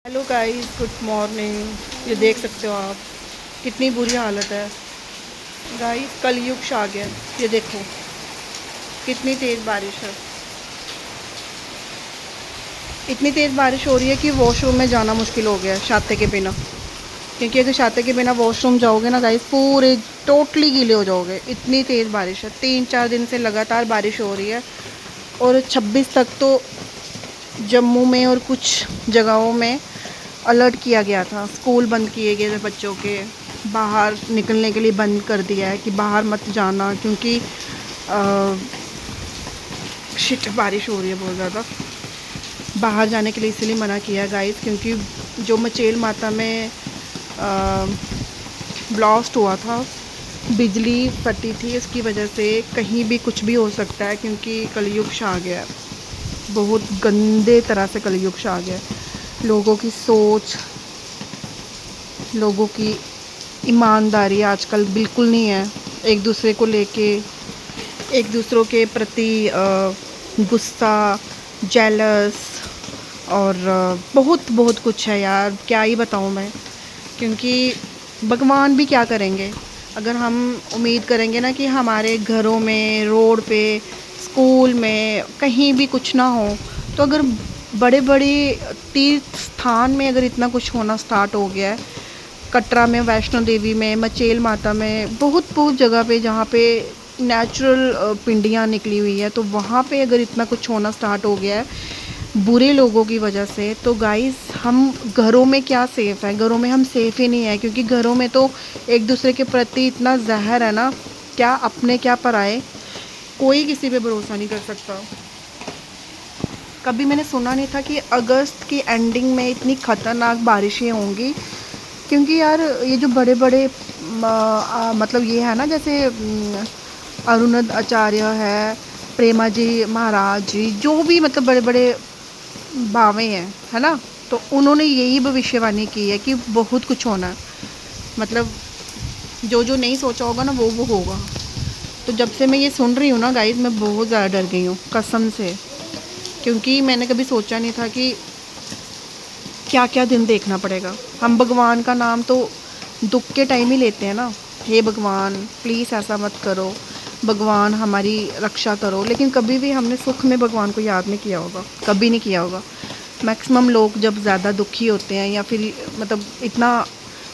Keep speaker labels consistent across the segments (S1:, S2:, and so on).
S1: Hello guys, good morning. ये देख सकते हो आप, कितनी बुरी हालत है गाइस। कलयुग छा गया। ये देखो कितनी तेज़ बारिश है। इतनी तेज़ बारिश हो रही है कि वॉशरूम में जाना मुश्किल हो गया है छाते के बिना। क्योंकि अगर छाते के बिना वॉशरूम जाओगे ना गाइस, पूरे टोटली गीले हो जाओगे। इतनी तेज़ बारिश है, 3-4 दिन से लगातार बारिश हो रही है। और 26 तक तो जम्मू में और कुछ जगहों में अलर्ट किया गया था। स्कूल बंद किए गए थे बच्चों के, बाहर निकलने के लिए बंद कर दिया है कि बाहर मत जाना, क्योंकि शिट बारिश हो रही है बहुत ज़्यादा। बाहर जाने के लिए इसलिए मना किया है गाइस, क्योंकि जो मचेल माता में ब्लास्ट हुआ था, बिजली फटी थी, इसकी वजह से कहीं भी कुछ भी हो सकता है। क्योंकि कलयुग छा गया है, बहुत गंदे तरह से कलयुग छा गया है। लोगों की सोच, लोगों की ईमानदारी आजकल बिल्कुल नहीं है। एक दूसरे को लेके, एक दूसरों के प्रति गुस्सा, जेलस, और बहुत बहुत कुछ है यार, क्या ही बताऊँ मैं। क्योंकि भगवान भी क्या करेंगे अगर हम उम्मीद करेंगे ना कि हमारे घरों में, रोड पे, स्कूल में कहीं भी कुछ ना हो। तो अगर बड़े बड़े तीर्थ स्थान में अगर इतना कुछ होना स्टार्ट हो गया है, कटरा में, वैष्णो देवी में, मचेल माता में, बहुत बहुत जगह पे जहाँ पे नेचुरल पिंडियाँ निकली हुई है, तो वहाँ पे अगर इतना कुछ होना स्टार्ट हो गया है बुरे लोगों की वजह से, तो गाइस हम घरों में क्या सेफ़ है? घरों में हम सेफ़ ही नहीं है। क्योंकि घरों में तो एक दूसरे के प्रति इतना जहर है ना, क्या अपने क्या पराए, कोई किसी पे भरोसा नहीं कर सकता। कभी मैंने सुना नहीं था कि अगस्त की एंडिंग में इतनी ख़तरनाक बारिशें होंगी। क्योंकि यार ये जो बड़े बड़े मतलब ये है ना, जैसे अरुणद आचार्य है, प्रेमा जी महाराज जी, जो भी मतलब बड़े बड़े बावें हैं, है ना, तो उन्होंने यही भविष्यवाणी की है कि बहुत कुछ होना है। मतलब जो जो नहीं सोचा होगा ना, वो होगा। तो जब से मैं ये सुन रही हूँ ना गाइस, मैं बहुत ज़्यादा डर गई हूँ कसम से। क्योंकि मैंने कभी सोचा नहीं था कि क्या क्या दिन देखना पड़ेगा। हम भगवान का नाम तो दुख के टाइम ही लेते हैं ना, हे भगवान प्लीज़ ऐसा मत करो, भगवान हमारी रक्षा करो। लेकिन कभी भी हमने सुख में भगवान को याद नहीं किया होगा, कभी नहीं किया होगा। मैक्सिमम लोग जब ज़्यादा दुखी होते हैं या फिर मतलब इतना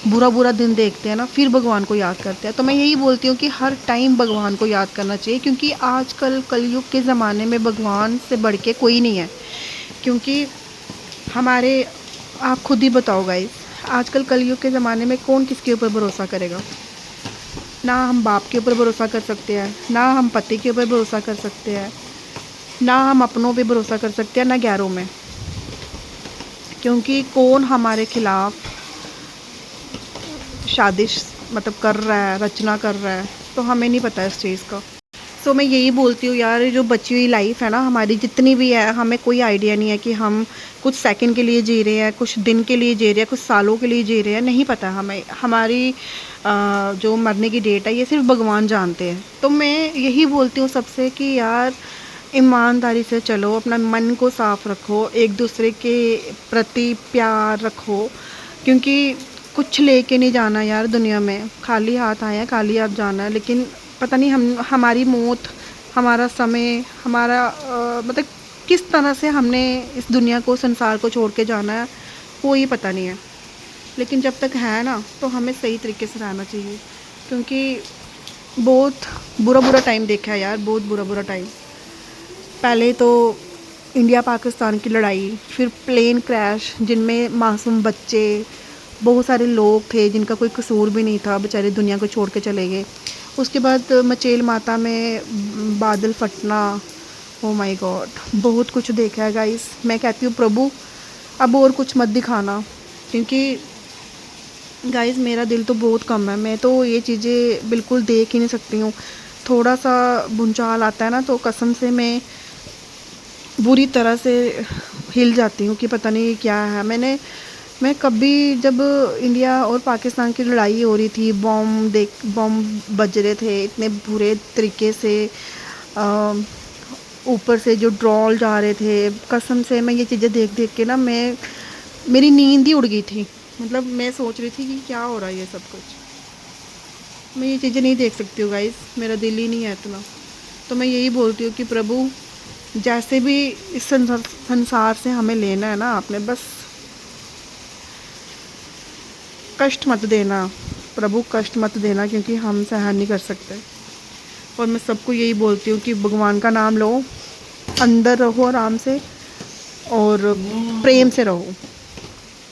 S1: बुरा बुरा दिन देखते हैं ना, फिर भगवान को याद करते हैं। तो मैं यही बोलती हूँ कि हर टाइम भगवान को याद करना चाहिए। क्योंकि आजकल कलयुग के ज़माने में भगवान से बढ़ के कोई नहीं है। क्योंकि हमारे, आप खुद ही बताओ गाइस, आजकल कलयुग के ज़माने में कौन किसके ऊपर भरोसा करेगा? ना हम बाप के ऊपर भरोसा कर सकते हैं, ना हम पति के ऊपर भरोसा कर सकते हैं, ना हम अपनों पे भरोसा कर सकते हैं, ना गैरों में। क्योंकि कौन हमारे खिलाफ साजिश मतलब कर रहा है, रचना कर रहा है, तो हमें नहीं पता इस चीज़ का। सो मैं यही बोलती हूँ यार, जो बची हुई लाइफ है ना हमारी, जितनी भी है, हमें कोई आइडिया नहीं है कि हम कुछ सेकंड के लिए जी रहे हैं, कुछ दिन के लिए जी रहे हैं, कुछ सालों के लिए जी रहे हैं, नहीं पता हमें। हमारी जो मरने की डेट है ये सिर्फ भगवान जानते हैं। तो मैं यही बोलती हूँ सबसे कि यार ईमानदारी से चलो, अपना मन को साफ रखो, एक दूसरे के प्रति प्यार रखो। क्योंकि कुछ लेके नहीं जाना यार दुनिया में, खाली हाथ आए हैं, खाली हाथ जाना है। लेकिन पता नहीं हम, हमारी मौत, हमारा समय, हमारा मतलब किस तरह से हमने इस दुनिया को, संसार को छोड़ के जाना है, कोई पता नहीं है। लेकिन जब तक है ना, तो हमें सही तरीके से रहना चाहिए। क्योंकि बहुत बुरा बुरा टाइम देखा है यार, बहुत बुरा बुरा टाइम। पहले तो इंडिया पाकिस्तान की लड़ाई, फिर प्लेन क्रैश जिनमें मासूम बच्चे, बहुत सारे लोग थे जिनका कोई कसूर भी नहीं था, बेचारे दुनिया को छोड़ के चले गए। उसके बाद मचेल माता में बादल फटना, ओ माय गॉड, बहुत कुछ देखा है गाइस। मैं कहती हूँ प्रभु अब और कुछ मत दिखाना। क्योंकि गाइस मेरा दिल तो बहुत कम है, मैं तो ये चीज़ें बिल्कुल देख ही नहीं सकती हूँ। थोड़ा सा भूचाल आता है ना, तो कसम से मैं बुरी तरह से हिल जाती हूँ कि पता नहीं क्या है। मैं कभी, जब इंडिया और पाकिस्तान की लड़ाई हो रही थी, बॉम्ब बज रहे थे इतने बुरे तरीके से, ऊपर से जो ड्रोन जा रहे थे, कसम से मैं ये चीज़ें देख देख के ना, मैं मेरी नींद ही उड़ गई थी। मतलब मैं सोच रही थी कि क्या हो रहा है ये सब कुछ। मैं ये चीज़ें नहीं देख सकती हूँ गाइस, मेरा दिल ही नहीं है इतना। तो मैं यही बोलती हूँ कि प्रभु, जैसे भी इस संसार से हमें लेना है ना आपने, बस कष्ट मत देना प्रभु, कष्ट मत देना, क्योंकि हम सहन नहीं कर सकते। और मैं सबको यही बोलती हूँ कि भगवान का नाम लो, अंदर रहो आराम से, और प्रेम से रहो,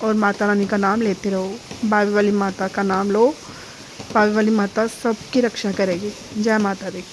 S1: और माता रानी का नाम लेते रहो। बावे वाली माता का नाम लो, बावे वाली माता सबकी रक्षा करेगी। जय माता दी।